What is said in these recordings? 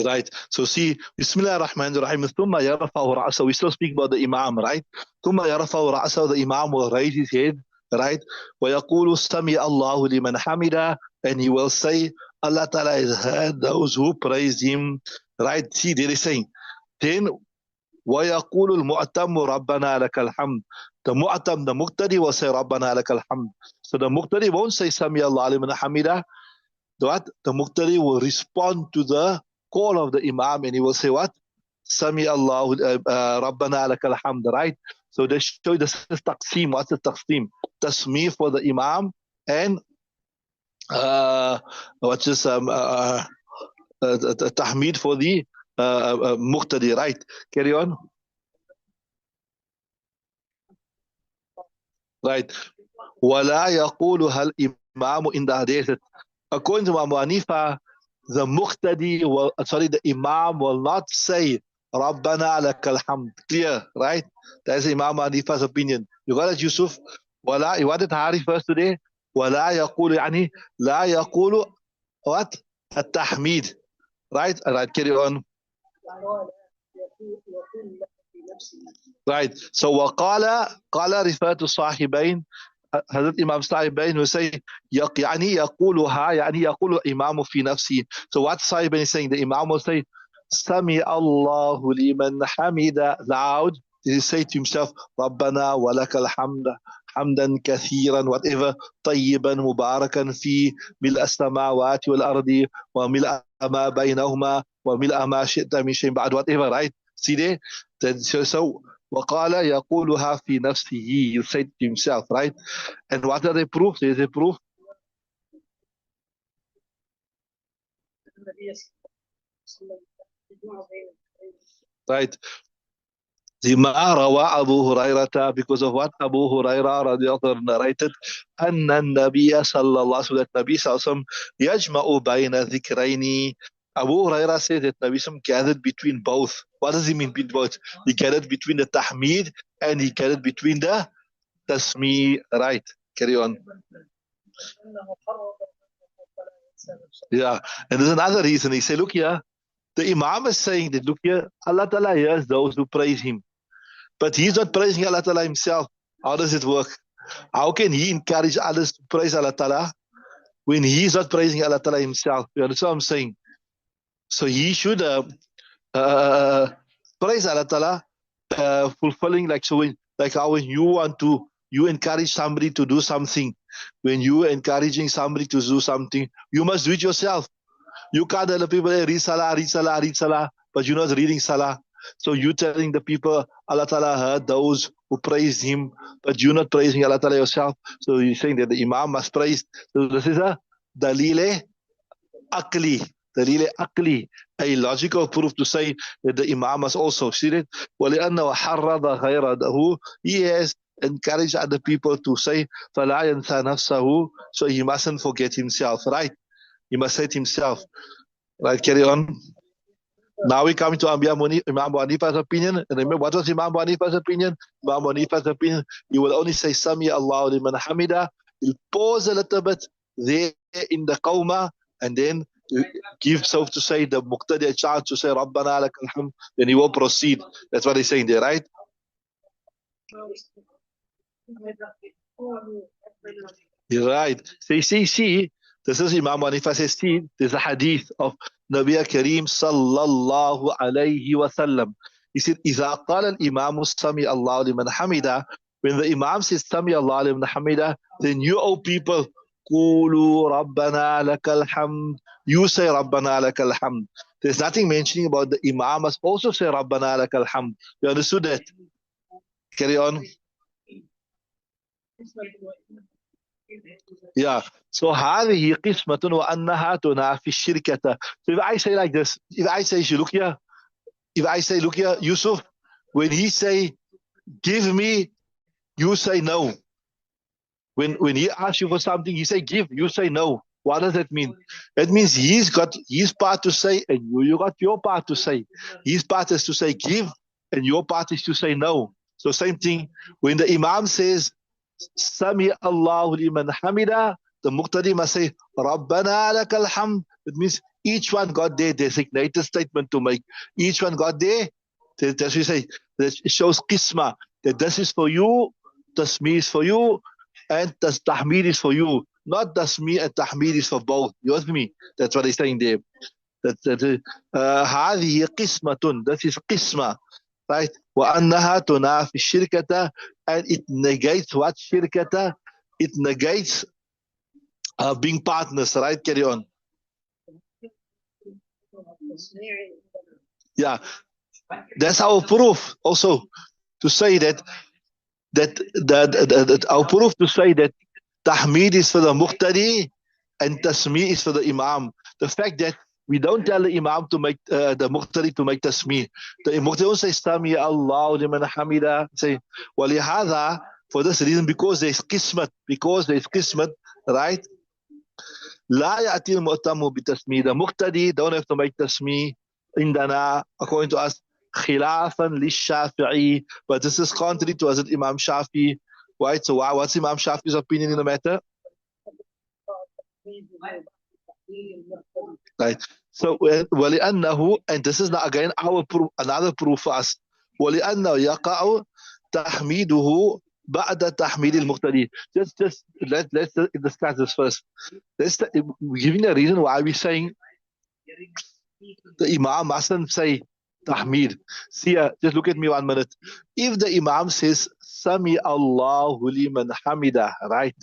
Right. So see, Bismillah ar-Rahman ar-Rahim. Thumma yarfa'u ra'sahu. We still speak about the Imam, right? Thumma yarfa'u ra'sahu. The Imam will raise his head, right? وَيَقُولُ سَمِعَ اللَّهُ لِمَنْ حَمِدَهُ. And he will say, Allah Ta'ala has heard those who praised him, right? See, there is saying. Then, وَيَقُولُ الْمُعْتَمُ رَبَّنَا لَكَ الْحَمْدُ. The Mu'tam, the Muqtadi will say, رَبَّنَا لَكَ الْحَمْدُ. So the Muqtadi won't say, سَمِعَ اللَّهُ لِمَنْ حَمِدَهُ. What? The Muqtadi will respond to the call of the Imam and he will say what? Sami Allahu Rabbana lakal hamd, right? So they show this is taqseem. What's the taqseem? Tasmee for the Imam and what's this tahmeed for the Muqtadi, right? Carry on. Right. وَلَا يَقُولُهَا الْإِمَامُ إِنْ دَهْدَيْتَ. According to Abu Hanifa, the Muqtadi will, the Imam will not say Rabbana lakal hamd. Clear, right? That's Imam Hanifa's opinion. You got it, Yusuf? Wala, you wanted Harif first today? Wala yaqulu, yani, la yaqulu, what? At-tahmid. Right? Alright, carry on. Right. So, qala refer to Sahibain. Hazrat Imam Sahibain who say, يعني يقولها, يعني يقول الإمام في نفسه. So what Sahibain is saying, the Imam will say, سمع الله لمن حمد, loud. He say to himself, ربنا ولك الحمد حمدا كثيرا, whatever, طيبا مباركا في ملء السماوات والأرض وملء ما بينهما وملء ما شئت من شيء بعد, whatever, right? See there? So وقال يقولها في نفسه, you say to himself, right? And what are the proof? There's a proof. Right. لما روى أبو هريرة, because of what Abu Hurairah radiallahu anhu narrated, أن النبي صلى الله عليه وسلم, Nabi صلى الله عليه وسلم, يجمع بين ذكرين. Abu Hurairah says that Nabi Sallam gathered between both. What does he mean between both? He gathered between the tahmeed and he gathered between the tasmee. Right. Carry on. Yeah. And there's another reason. He said, look here, the Imam is saying that, look here, Allah Ta'ala hears those who praise him. But he's not praising Allah Ta'ala himself. How does it work? How can he encourage others to praise Allah Ta'ala when he's not praising Allah Ta'ala himself? You understand what I'm saying? So he should praise Allah Ta'ala, fulfilling, like, so when, like how when you encourage somebody to do something, when you are encouraging somebody to do something, you must do it yourself. You can't tell the people, hey, read Salah, read Salah, read Salah, but you're not reading Salah. So you're telling the people, Allah Ta'ala heard those who praised him, but you're not praising Allah Ta'ala yourself. So you're saying that the Imam must praise. So this is a dalil aqli. Dalil aqli, a logical proof to say that the Imam must also see it. وَلِأَنَّهُ حَرَّضَ غَيْرَهُ. He has encouraged other people to say, فَلَا يَنْسَى نَفْسَهُ. So he mustn't forget himself, right? He must say it himself. Right, carry on. Now we come to Imam Abu Hanifa's opinion. And remember, what was Imam Abu Hanifa's opinion? Imam Abu Hanifa's opinion, you will only say, Sami Allahu liman hamida. He'll pause a little bit there in the qawma, and then give self to say the Muqtadi a chance to say Rabbana lakal hamd, then he will proceed. That's what he's saying there, right? You're right. So see, this is Imam Hanifa says, see, there's a hadith of Nabi Kareem sallallahu alayhi wa sallam. He said, إِذَا قَالَ الْإِمَامُ سَمِعَ اللَّهُ لِمَنْ حَمِدَهُ. When the Imam says سَمِعَ اللَّهُ لِمَنْ حَمِدَهُ, then you, O people, قُولُوا رَبَّنَا لَكَ الْحَمْدُ. You say Rabbana lakal hamd. There's nothing mentioning about the Imam must also say Rabbana lakal hamd. You understood that? Carry on. Yeah. So هذه قسمة وأنها تنافي الشركة. So if I say like this, if I say look here, Yusuf, when he say give me, you say no. When he asks you for something, he say give, you say no. What does that mean? It means he's got his part to say and you got your part to say. His part is to say give and your part is to say no. So same thing, when the Imam says Sami Allahu liman hamida, the Muqtadi must say Rabbana lakal hamd. It means Each one got their designated statement to make. Each one got their, as we say, that shows qisma, that this is for you, tasmi is for you, and tahmid is for you. Not tasmi and tahmid is for both. You heard me? That's what he's saying there. هذه قسمة. This is qisma, right? وأنها تنافي الشركة, and it negates what shirkata? It negates being partners, right? Carry on. Yeah, that's our proof also to say that our proof to say that tahmid is for the muqtadi and tasmi is for the imam. The fact that we don't tell the imam to make the muqtadi to make tasmi. The muqtadi will say Sami Allahu liman hamida. Say walihada, for this reason, because there's qismat, right? لا يأتي المؤتم بتسمية. The muqtadi don't have to make tasmi indana, according to us, خلافا للشافعي. But this is contrary to us, Imam Shafi. Right? So what's Imam Shafi's opinion in the matter? Right. So ولأنه, and this is now again our proof, another proof for us. ولأنه يقع تحميده بعد تحميد المقتدي. Let's discuss this first. We're giving a reason why we're saying the Imam mustn't say tahmid. See, just look at me 1 minute. If the Imam says Sami Allahu liman hamida, right?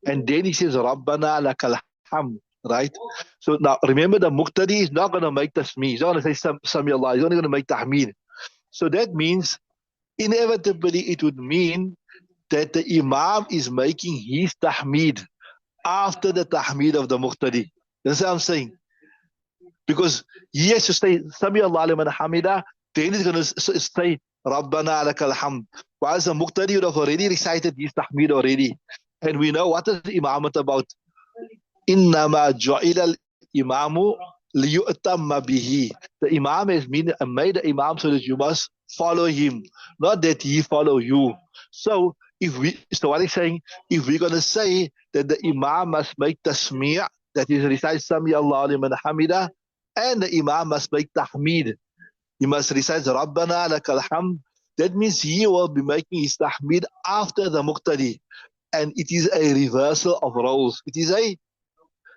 And then he says Rabbana lakal hamd, right? So now remember, the muqtadi is not going to make tasmi. He's not going to say Sami Allah. He's only going to make tahmid. So that means inevitably it would mean that the Imam is making his tahmid after the tahmid of the muqtadi. That's what I'm saying. Because he has to say Sami Allah liman hamida, then he's going to say Rabbana lakal hamd. Whilst the muqtadi would have already recited his tahmid already. And we know what is the imamat about. Innama ju'ila al-imamu liyu'tamma bihi. The imam has made the imam so that you must follow him, not that he follow you. So what he's saying, if we're going to say that the imam must make tasmi', that is recite Sami Allah liman hamida, and the imam must make tahmid, he must recite Rabbana lakal hamd, that means he will be making his tahmid after the muqtadi. And it is a reversal of roles.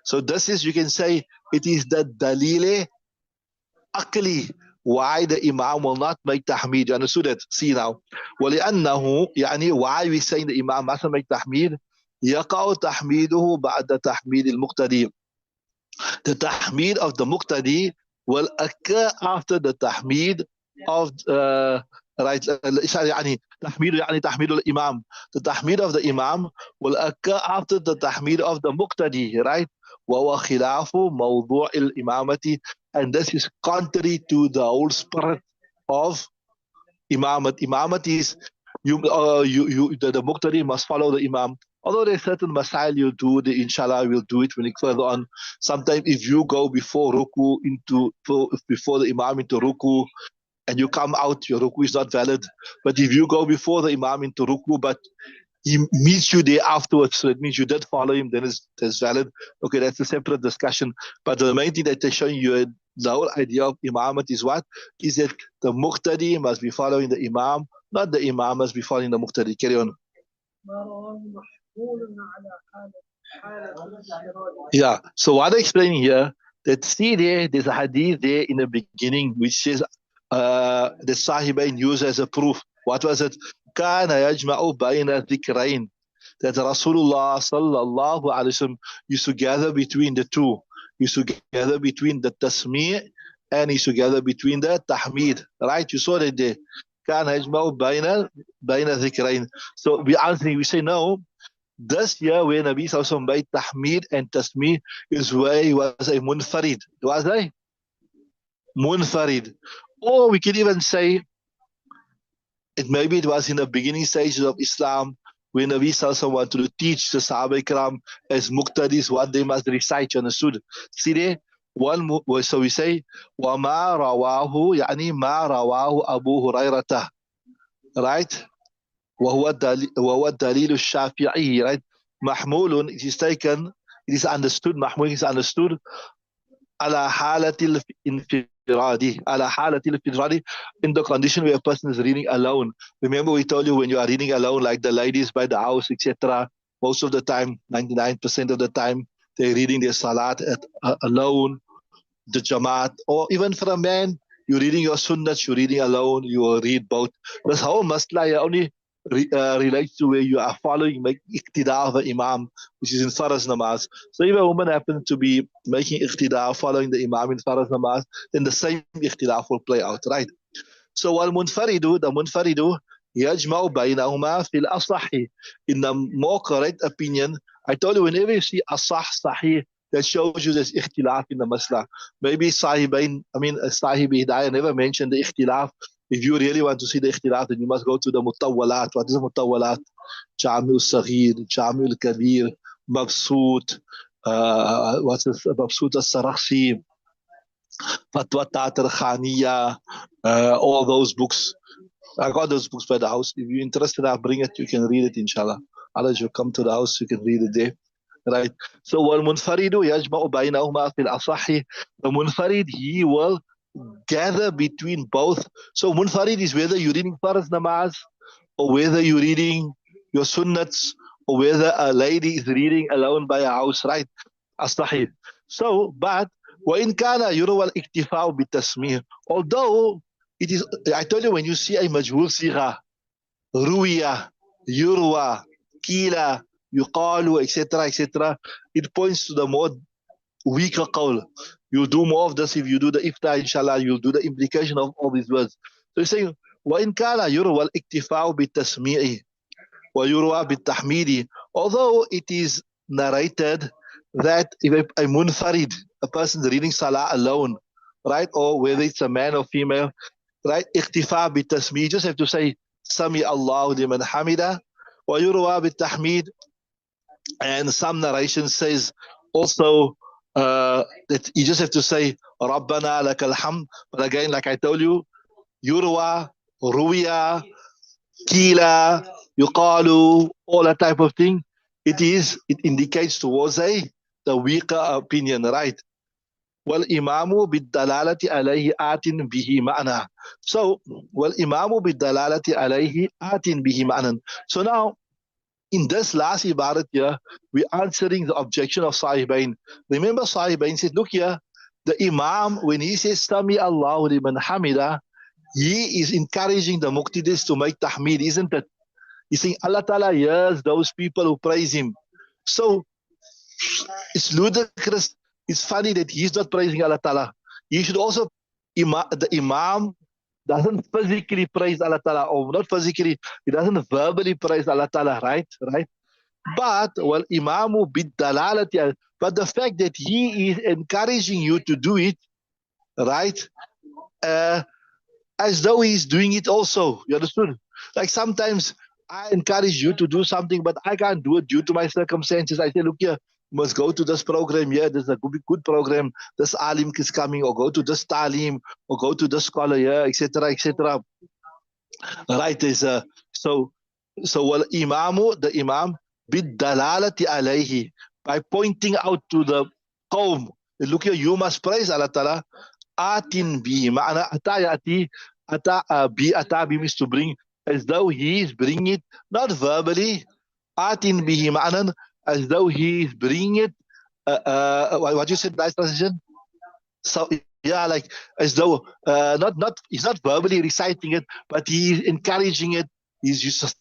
So this is, you can say, it is the dalile aqli, why the imam will not make tahmid. You understood that? See now. وَلِأَنَّهُ, يعني why we saying the imam mustn't make tahmid? يَقَعُ تَحْمِيدُهُ بَعْدَ تَحْمِيدِ الْمُقْتَدِي. The tahmid of the muqtadi will occur after the tahmid of right, يعني تحميد الإمام. The tahmid of the imam will occur after the tahmid of the muqtadi, right? وهو خلاف موضوع الإمامة, and this is contrary to the whole spirit of imamat. Imamat is the muqtadi must follow the imam. Although there's certain masail you do, inshallah we'll do it when it further on. Sometimes if you go before ruku before the imam into ruku, and you come out, your ruku is not valid. But if you go before the imam into ruku, but he meets you there afterwards, so it means you did follow him, then it's valid. Okay, that's a separate discussion. But the main thing that they're showing you, the whole idea of imamat is what? Is that the muqtadi must be following the imam, not the imam must be following the muqtadi. Carry on. Yeah, so what I'm explaining here, that see there's a hadith there in the beginning which says the Sahibain used as a proof. What was it? كان يجمع بين الذكرين. That Rasulullah sallallahu alaihi wasallam used to gather between the two. Used to gather between the tasmi' and used to gather between the tahmid. Right? You saw that there. كان يجمع بين الذكرين. So we say no. This year where Nabi sallallahu alaihi wasallam made tahmid and tasmi' is where he was a munfarid. Was he? Munfarid. Or we could even say maybe it was in the beginning stages of Islam when Nabi Sallallahu Alaihi Wasallam wanted to teach the Sahaba Ikram as muqtadis what they must recite. You understood? See there? So we say وَمَا رَوَاهُ يعني مَا رَوَاهُ أَبُو هُرَيْرَةَ, right? وَهُوَ الدَّلِيلُ الشَّافِعِي, right? مَحْمُولٌ, it is taken, it is understood, mahmul is understood على حالة الانفراد. على حالة الانفراد, in the condition where a person is reading alone. Remember we told you when you are reading alone, like the ladies by the house, etc. Most of the time, 99% of the time, they're reading their salat alone, the Jamaat, or even for a man, you're reading your sunnahs, you're reading alone, you will read both. This whole masla only relates to where you are following, make iqtida of the imam, which is in Farz namaz. So if a woman happens to be making iqtida, following the imam in Farz namaz, then the same iqtida will play out, right? So والمنفرد, the munfaridu, يجمع بينهما في الأصح. In the more correct opinion, I told you whenever you see asah, sahih, that shows you there's ikhtilaf in the masla. Maybe sahibain, sahib Hidayah never mentioned the ikhtilaf. If you really want to see the ikhtilaf, then you must go to the mutawwalat. What is the mutawwalat? Jami'ul Saghir, Jami'ul Kabir, Mabsut, what's this? Mabsut al-Sarakhsi, Fatwa Tatar Khaniya, all those books. I got those books by the house. If you're interested, I'll bring it. You can read it, inshallah. Otherwise, you come to the house, you can read it there. Right. So, وَالْمُنْفَرِدُ يَجْمَعُ بَيْنَهُمَا فِي الْأَصَحِّ. The munfarid, he will gather between both. So, munfarid is whether you're reading Farz namaz, or whether you're reading your sunnats, or whether a lady is reading alone by a house, right? As-sahih. So, but وَإِنْ كَانَ يُرْوَى الْإِكْتِفَاءُ بِالتَّسْمِيهِ. Although it is, I told you when you see a majhul sigha, ruwiya, yurwa, kila, yuqalu, etc., etc., it points to the more weaker qawl. You'll do more of this if you do the ifta, inshallah, you'll do the implication of all these words. So he's saying, وَإِنْ كَانَ يُرْوَى الْإِكْتِفَاءُ بِالتَّسْمِيعِ وَيُرْوَى بِالتَّحْمِيدِ. Although it is narrated that if a munfarid, a person reading salah alone, right, or whether it's a man or female, right, اختفاء بالتسمية, you just have to say سمي الله لمن حمده ويروى بالتحميد. And some narration says also that you just have to say ربنا لك الحمد. But again, like I told you, يروى, رويا, kila, yuqalu, all that type of thing, it indicates towards the weaker opinion, right? والإمام بالدلالة عليه آت به معنى. So, والإمام بالدلالة عليه آت به معنى. So now, in this last ibarat here, we're answering the objection of Sahibain. Remember, Sahibain said, look here, the Imam, when he says, Sami Allahu liman hamida, he is encouraging the muqtidis to make tahmid, isn't it? He's saying, Allah Ta'ala hears those people who praise him. So, it's ludicrous. It's funny that he's not praising Allah Ta'ala. He should also, the Imam doesn't physically praise Allah Ta'ala, or not physically, he doesn't verbally praise Allah Ta'ala, right? But, well, Imamu bid-dalalati, but the fact that he is encouraging you to do it, right? As though he's doing it also, you understood? Like sometimes I encourage you to do something, but I can't do it due to my circumstances. I say, look here, you must go to this program here. This is a good program. This alim is coming, or go to this talim, or go to this scholar here, etc., etc. Right? So the imam bid dalalati alayhi, by pointing out to the qawm, look here, you must praise Allah Ta'ala. Atin bi, ma'ana ata yati, ata bi means to bring, as though he is bringing it, not verbally. Atin bihi ma'anan, as though he is bringing it. What you said, nice transition. So yeah, like as though he's not verbally reciting it, but he is encouraging it. He's just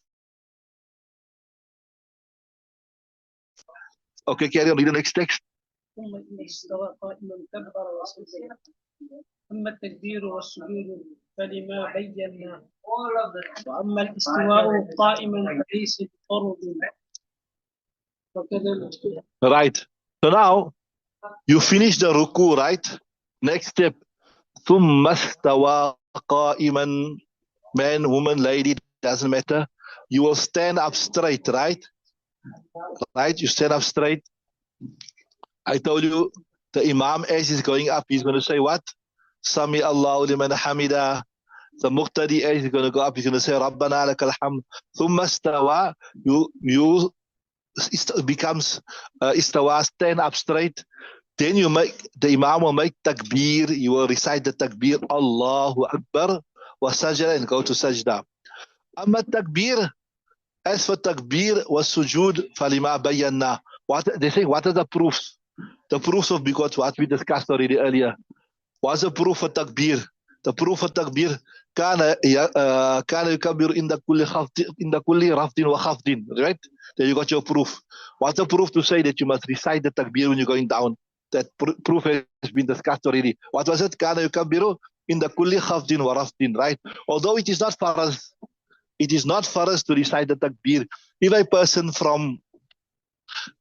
okay. Carry on. Read the next text. أما التكبير والسجود فلما بينا وأما الاستواء قائما فليس بفرض. Right. So now you finish the ruku, right? Next step. ثم استوى قائما. Man, woman, lady, doesn't matter. You will stand up straight, right? Right? You stand up straight. I told you the Imam, as he's going up, he's going to say what? Sami Allahu liman hamida. The Muqtadi, as he's going to go up, he's going to say Rabbana lakal hamd. Thumma istawa, it becomes istawa, stand up straight. Then the Imam will make takbir, you will recite the takbir, Allahu Akbar, wa sajda, and go to sajda. Amma takbir, as for takbir was sujud, falima bayanna. They say, what are the proofs? The proofs of, because what we discussed already earlier. What's the proof for takbir? The proof for takbir, kana yukabbiru inda kulli rafdin wa khafdin. Right? There you got your proof. What's the proof to say that you must recite the takbir when you're going down? That proof has been discussed already. What was it? Kana yukabbiru inda kulli khafdin wa rafdin. Right? Although it is not for us, it is not for us to recite the takbir. If a person from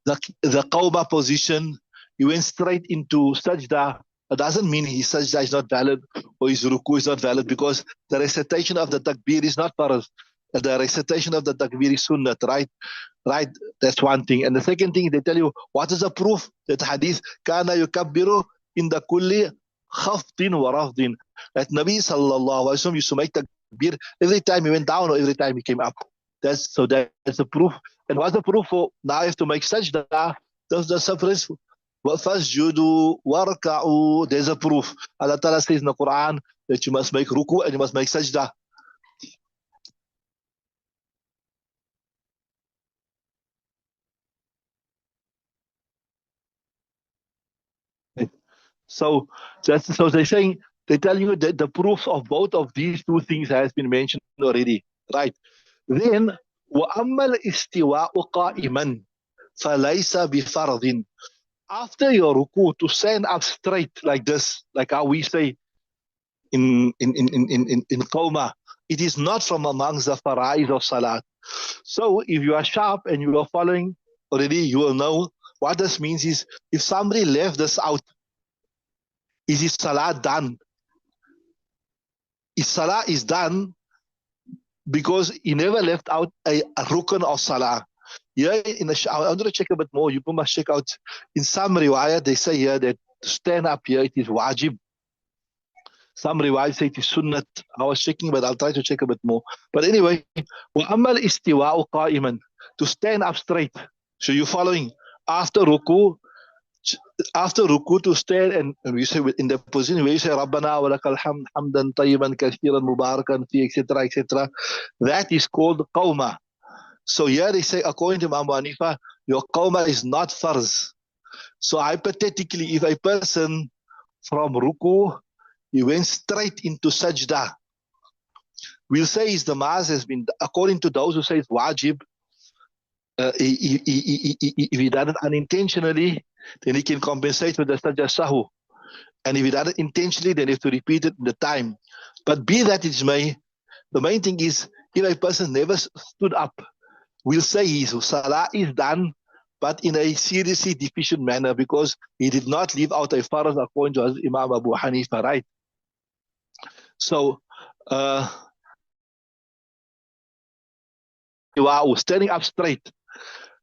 the qawma position, he went straight into sajda, it doesn't mean his sajda is not valid or his ruku is not valid, because the recitation of the takbir is not for us. The recitation of the takbir is sunnat, right? Right, that's one thing. And the second thing, they tell you, what is the proof? That hadith, kana yukabbiru in the kulli khafdin wa rafdin. That Nabi sallallahu alaihi wasallam used to make takbir every time he went down or every time he came up. That's the proof. And what's the proof for now? You have to make sajda. There's the sufferance. وَفَسْجُدُوا وَارْكَعُوا. There's a proof. Allah Ta'ala says in the Quran that you must make ruku and you must make sajda. So they're saying, they tell you that the proofs of both of these two things has been mentioned already, right? Then وَأَمَّا الْإِسْتِوَاءُ قَائِمًا فَلَيْسَ بِفَرْضٍ. After your ruku, to stand up straight like this, like how we say in Qawma, it is not from amongst the fara'id of salat. So if you are sharp and you are following already, you will know what this means is, if somebody left this out, is his salah done? His salah is done because he never left out a rukn of salah. Here I want to check a bit more. You must check out in some riwayat, they say here that to stand up here, it is wajib. Some riwayat say it is sunnat. I was checking, but I'll try to check a bit more. But anyway, وَأَمَّا الْإِسْتِوَاءُ قَائِمًا, to stand up straight. So you're following after ruku to stand, and we say in the position where you say Rabbana wa lakal hamd hamdan tayyiban kathiran mubarakan fi, etc., etc., that is called qawma. So here they say, according to Imam Hanifa, your qawma is not farz. So hypothetically, if a person from ruku, he went straight into sajda, we'll say his namaz has been, according to those who say it's wajib, if he done it unintentionally, then he can compensate with the sajda sahu. And if he done it intentionally, then he have to repeat it in the time. But be that it may, the main thing is, if a person never stood up, we'll say his salah is done, but in a seriously deficient manner, because he did not leave out a farz according to Imam Abu Hanifa, right? So, standing up straight,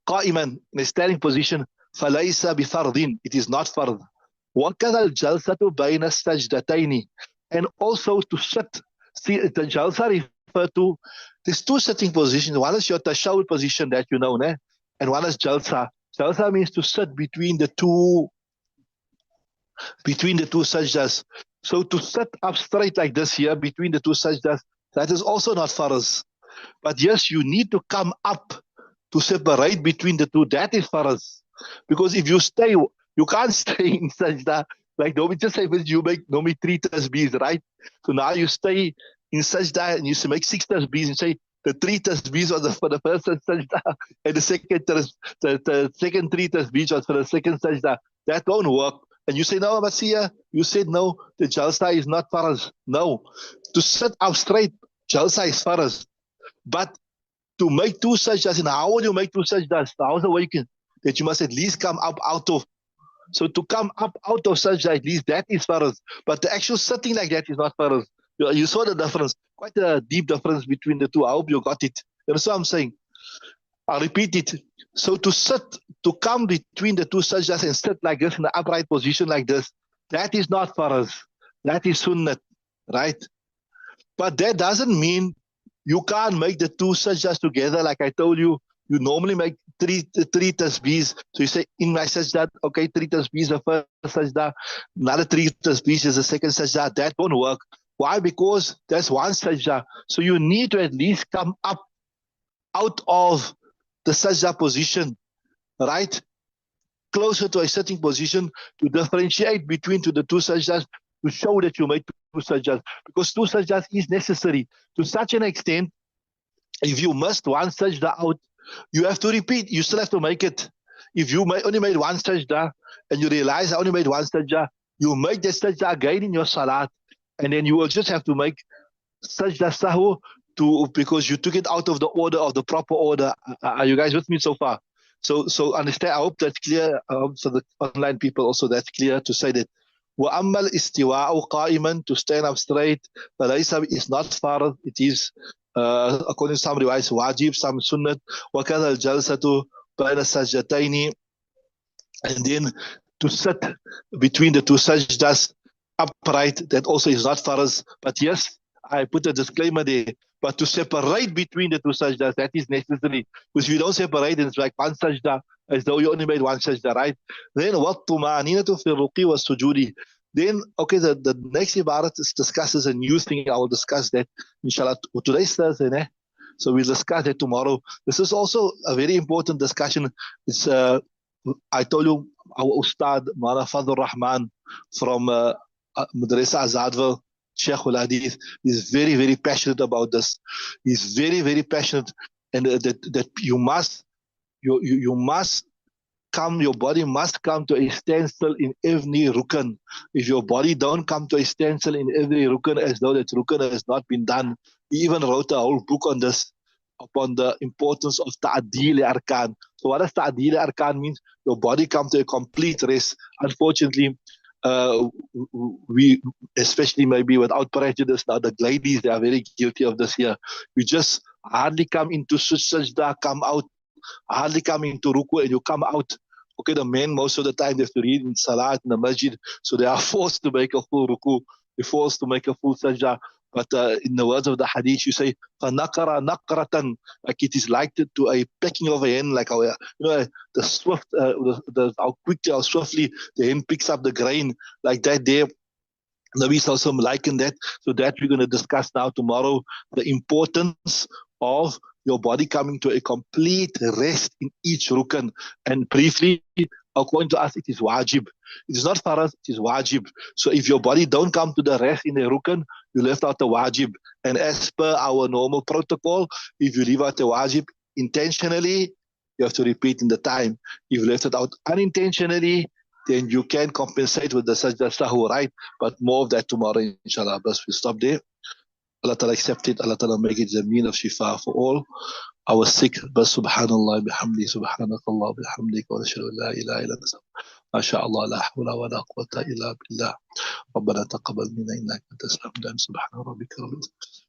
qa'iman, in a standing position, فَلَيْسَ بِفَرْضٍ, it is not fard. وَكَذَا الْجَلْسَةُ بَيْنَ السَّجْدَتَيْنِ, and also to sit. See, the jalsa refer to, there's two sitting positions. One is your tashahud position that you know, né? And one is jalsa. Jalsa means to sit between the two sajdas. So to sit up straight like this here between the two sajdas, that is also not farz. But yes, you need to come up to separate between the two. That is farz. Because if you stay, you can't stay in sajda. Like Nomi just say, you make Nomi 3 tasbihs, right? So now you stay in sajda and you make 6 tasbihs and say the 3 tasbihs was for the first sajda and the second 3 tasbihs was for the second sajda. That won't work. And you say, no, Masiya, you said no, the jalsa is not farz. No. To sit up straight, jalsa is farz. But to make 2 sajdas, and how will you make 2 sajdas? How's the way you can, that you must at least come up out of. So to come up out of sajda, at least that is farz. But the actual sitting like that is not farz. You saw the difference, quite a deep difference between the two. I hope you got it. You know what I'm saying? I'll repeat it. So to sit, to come between the 2 sajdas and sit like this in the upright position like this, that is not farz. That is sunnat, right? But that doesn't mean you can't make the 2 sajdas together. Like I told you, you normally make three tasbeehs. So you say in my sajda, okay, three tasbeehs the first sajda, another three tasbeehs is the second sajda. That won't work. Why? Because that's one sajda. So you need to at least come up out of the sajda position, right? Closer to a sitting position to differentiate between the two sajdas, to show that you made two sajdas. Because two sajdas is necessary to such an extent. If you missed one sajda out, you have to repeat. You still have to make it. If you only made one sajda and you realize I only made one sajda, you make the sajda again in your salat, and then you will just have to make sajda sahu because you took it out of the order of the proper order. Are you guys with me so far? So understand. I hope that's clear. For the online people also, that's clear to say that. وأما الاستواء قائما, to stand up straight, فليس is not fard. It is according to some riwayat wajib, some sunnat. وكذا الجلسة بين السجدتين, and then to sit between the two sajdas upright, that also is not farz. But yes, I put a disclaimer there. But to separate between the two sajdas, that is necessary. Because if you don't separate, it's like one sajda, as though you only made one sajda, right? Then what tumaninatu fi ruqi wa sujudi. Then, okay, the next ibarat discusses a new thing. I will discuss that, inshallah. Today's Thursday, né? So we'll discuss that tomorrow. This is also a very important discussion. It's I told you, our Ustad, Mara Fadl Rahman from Madrasa Azadville, Sheikh al Hadith, is very, very passionate about this. He's very, very passionate, and that you must come, your body must come to a standstill in every rukn. If your body don't come to a standstill in every rukn, as though that rukn has not been done. He even wrote a whole book on this, upon the importance of ta'adil arkan. So what does ta'adil arkan means? Your body comes to a complete rest. Unfortunately, we, especially maybe without prejudice, now the ladies, they are very guilty of this here. We just hardly come into sajda, come out, hardly come into ruku, and you come out. Okay, the men most of the time they have to read in salat in the masjid, so they are forced to make a full ruku, they're forced to make a full sajda. But in the words of the hadith, you say فَنَقَرَ نَقْرَةً, like it is like to a pecking of a hen, like how, the swift, how quickly, how swiftly the hen picks up the grain, like that there. Nabi also likened that. So that we're going to discuss now tomorrow, the importance of your body coming to a complete rest in each rukn. And briefly, according to us, it is wajib. It is not faraz, it is wajib. So if your body don't come to the rest in a rukn, you left out the wajib. And as per our normal protocol, if you leave out the wajib intentionally, you have to repeat in the time. If you left it out unintentionally, then you can compensate with the sajda sahu, right? But more of that tomorrow, inshallah. But we stop there. Allah Ta'ala accept it. Allah Ta'ala make it the mean of shifa for all our sick. But subhanallah bihamdi, subhanakallah bihamdik, wa nashhadu an la ilaha illa anta. ما شاء الله لا حول ولا قوة إلا بالله. ربنا تقبل منا إنك أنت السميع العليم. سبحان ربك رب العزة